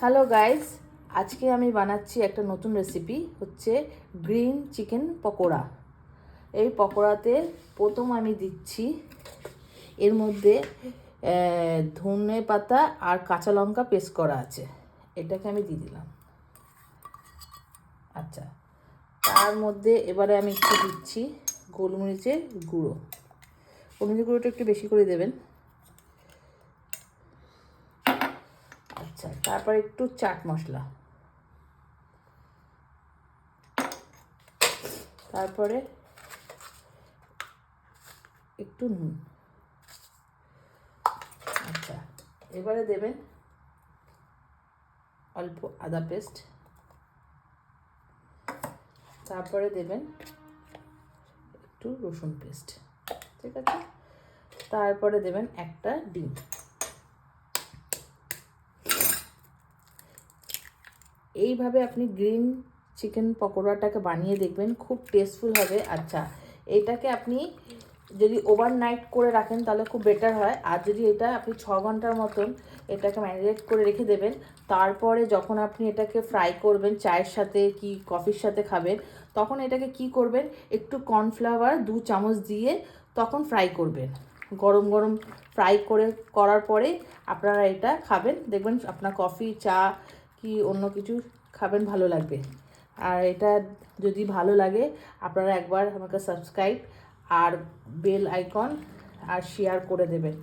Hello guys, আজকে আমি বানাচ্ছি একটা নতুন রেসিপি, হচ্ছে গ্রিন চিকেন পকোড়া। এই পকোড়াতে প্রথম আমি দিচ্ছি এর মধ্যে ধনে পাতা আর কাঁচা লঙ্কা পেস্ট করা আছে, এটাকে আমি দিয়ে দিলাম। আচ্ছা, তার মধ্যে এবারে আমি একটু দিচ্ছি গোলমরিচের গুঁড়ো। গোলমরিচের গুঁড়োটা একটু বেশি করে দেবেন। আচ্ছা, তারপর একটু চাট মশলা, তারপরে একটু নুন। আচ্ছা, এবারে দেবেন অল্প আদা পেস্ট, তারপরে দেবেন একটু রসুন পেস্ট, ঠিক আছে। তারপরে দেবেন একটা ডিম। এইভাবে আপনি গ্রিন চিকেন পকোড়াটাকে বানিয়ে দেখবেন, খুব টেস্টফুল হবে। আচ্ছা, এটাকে আপনি যদি ওভারনাইট করে রাখেন তাহলে খুব বেটার হয়। আর যদি এটা আপনি 6 ঘন্টার মতন এটাকে ম্যারিনেট করে রেখে দেবেন, তারপরে যখন আপনি এটাকে ফ্রাই করবেন চায়ের সাথে কি কফির সাথে খাবেন, তখন এটাকে কি করবেন, একটু কর্নফ্লাওয়ার 2 চামচ দিয়ে তখন ফ্রাই করবেন। গরম গরম ফ্রাই করার পরে আপনারা এটা খাবেন, দেখবেন আপনার কফি, চা কি অন্য কিছু খাবেন, ভালো লাগবে। আর এটা যদি ভালো লাগে আপনারা একবার আমাকে সাবস্ক্রাইব আর বেল আইকন আর শেয়ার করে দেবেন।